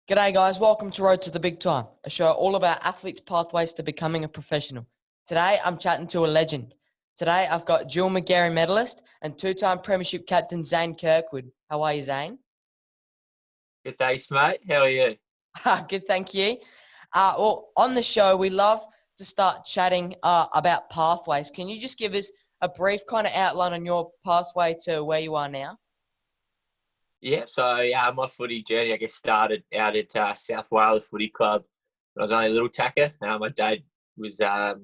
G'day guys, welcome to Road to the Big Time, a show all about athletes' pathways to becoming a professional. Today I'm chatting to a legend. Today I've got dual Magarey medalist and two-time premiership captain Zane Kirkwood. How are you, Zane? Good, thanks, mate. How are you? Good, thank you. Well, on the show we love to start chatting about pathways. Can you just give us a brief kind of outline on your pathway to where you are now? Yeah, so my footy journey, I guess, started out at South Wales Footy Club when I was only a little tacker. My dad was a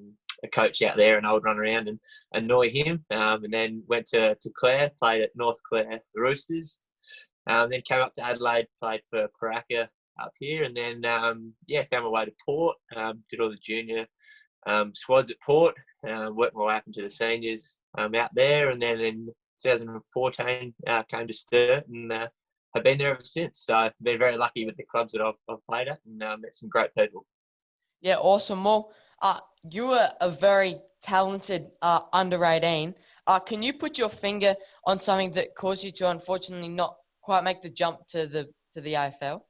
coach out there, and I would run around and annoy him. And then went to Clare, played at North Clare the Roosters. Then came up to Adelaide, played for Paraka up here, and then found my way to Port. Did all the junior squads at Port. Worked my way up into the seniors out there, and then in 2014 came to Sturt, and have been there ever since. So I've been very lucky with the clubs that I've played at, and met some great people. Yeah, awesome. Well, you were a very talented under 18. Can you put your finger on something that caused you to unfortunately not quite make the jump to the AFL?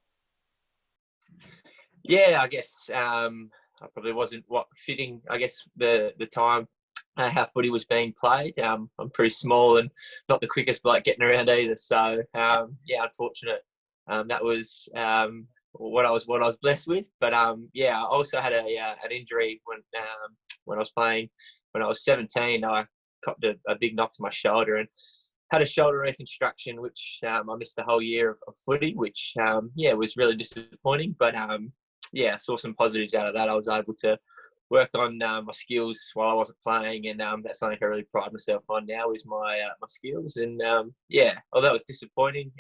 Yeah, I guess I probably wasn't fitting. I guess the time how footy was being played. I'm pretty small and not the quickest like getting around either. So unfortunate. That was what I was blessed with. But I also had an injury when I was playing. When I was 17, I copped a big knock to my shoulder and had a shoulder reconstruction, which I missed the whole year of footy, which was really disappointing. But I saw some positives out of that. I was able to work on my skills while I wasn't playing, and that's something I really pride myself on now is my skills. And although it was disappointing,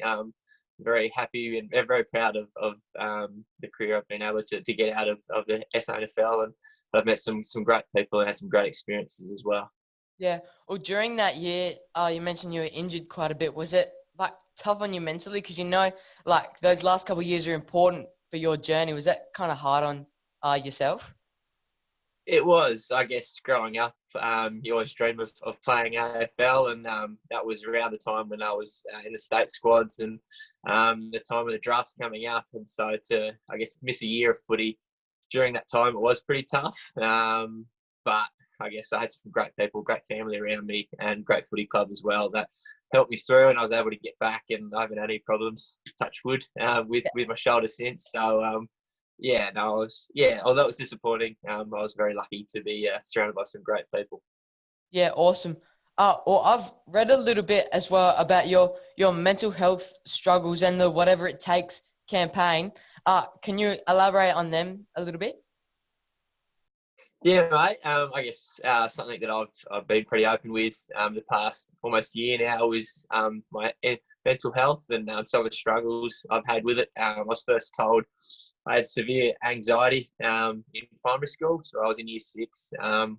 very happy and very proud of the career I've been able to get out of the SANFL, and I've met some great people and had some great experiences as well. Yeah. Well, during that year, you mentioned you were injured quite a bit. Was it like tough on you mentally? Because like those last couple of years are important for your journey. Was that kind of hard on yourself? It was, I guess, growing up, you always dream of playing AFL, and that was around the time when I was in the state squads, and the time of the drafts coming up. And so to, I guess, miss a year of footy during that time, it was pretty tough. But I guess I had some great people, great family around me, and great footy club as well that helped me through, and I was able to get back, and I haven't had any problems, touch wood, with my shoulder since. So although it was disappointing, I was very lucky to be surrounded by some great people. Yeah, awesome. Well, I've read a little bit as well about your mental health struggles and the Whatever It Takes campaign. Can you elaborate on them a little bit? Yeah, mate. I guess something that I've been pretty open with the past almost year now is my mental health and some of the struggles I've had with it. I was first told I had severe anxiety in primary school, so I was in year 6,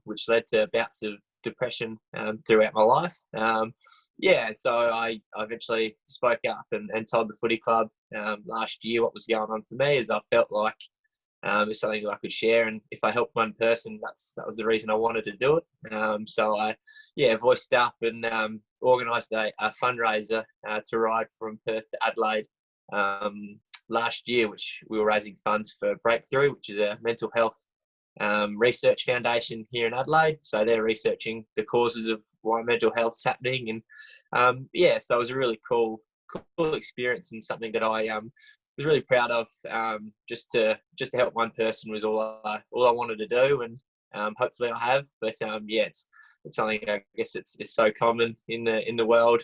which led to bouts of depression throughout my life. So I eventually spoke up and told the footy club last year what was going on for me, as I felt like it's something that I could share, and if I helped one person, that was the reason I wanted to do it. So I voiced up and organised a fundraiser to ride from Perth to Adelaide last year, which we were raising funds for Breakthrough, which is a mental health research foundation here in Adelaide. So they're researching the causes of why mental health's happening, and so it was a really cool experience, and something that I was really proud of. Just to help one person was all I wanted to do, and hopefully I have. But it's something, I guess it's so common in the world,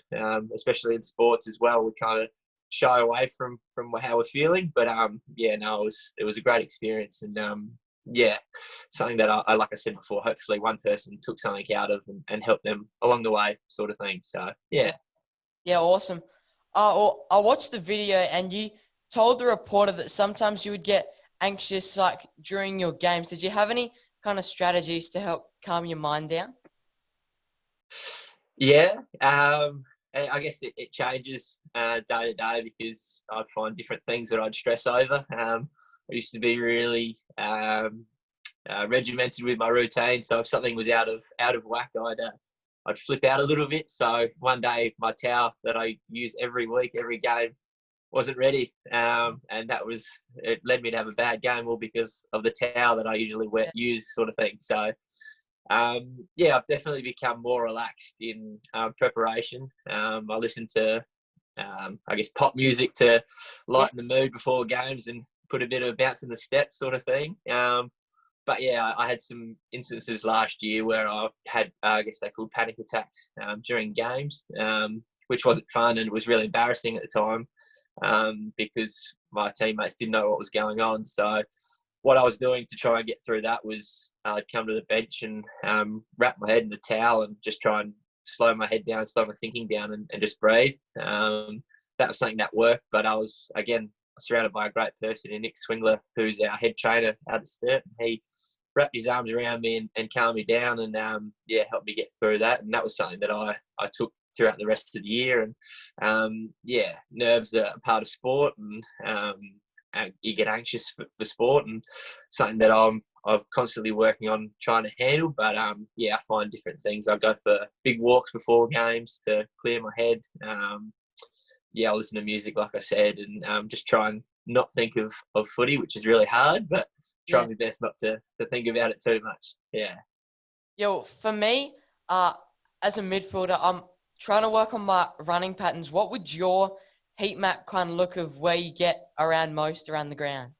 especially in sports as well. We kind of shy away from how we're feeling, but it was a great experience, and something that I like I said before, hopefully one person took something out of and helped them along the way, sort of thing. So yeah, awesome. Well, I watched the video, and you told the reporter that sometimes you would get anxious like during your games. Did you have any kind of strategies to help calm your mind down? Yeah, I guess it changes day to day, because I'd find different things that I'd stress over. I used to be really regimented with my routine, so if something was out of whack, I'd flip out a little bit. So one day, my towel that I use every week, every game, wasn't ready, and it led me to have a bad game, all because of the towel that I usually use, sort of thing. So, yeah, I've definitely become more relaxed in preparation. I listen to, I guess, pop music to lighten the mood before games and put a bit of bounce in the steps, sort of thing. But yeah, I had some instances last year where I had, I guess they called panic attacks during games, which wasn't fun, and it was really embarrassing at the time because my teammates didn't know what was going on. So what I was doing to try and get through that was I'd come to the bench and wrap my head in the towel and just try and slow my head down, slow my thinking down, and just breathe. That was something that worked, but I was, again, surrounded by a great person in Nick Swingler, who's our head trainer out at Sturt. He wrapped his arms around me and calmed me down, and helped me get through that. And that was something that I took throughout the rest of the year. And nerves are a part of sport, and you get anxious for sport, and something that I'm constantly working on trying to handle. But I find different things. I go for big walks before games to clear my head. I listen to music, like I said, and just try and not think of footy, which is really hard, but try my best not to think about it too much. Yeah. Yeah, well, for me, as a midfielder, I'm trying to work on my running patterns. What would your heat map kind of look of where you get around most around the ground?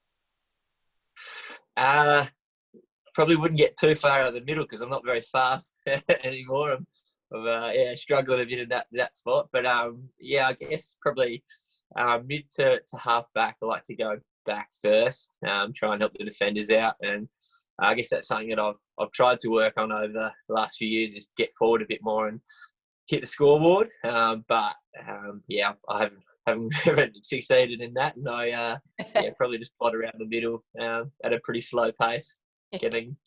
Probably wouldn't get too far out of the middle because I'm not very fast anymore. I'm struggling a bit in that spot. But I guess probably mid to half back. I like to go back first, try and help the defenders out. And I guess that's something that I've tried to work on over the last few years, is get forward a bit more and hit the scoreboard. I haven't succeeded in that. And I probably just plod around the middle at a pretty slow pace,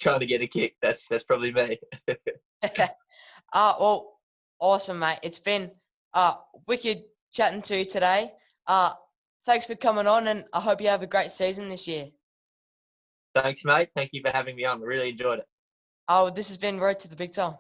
trying to get a kick. That's probably me. Well, awesome, mate. It's been wicked chatting to you today. Thanks for coming on, and I hope you have a great season this year. Thanks, mate. Thank you for having me on. I really enjoyed it. This has been Road to the Big Time.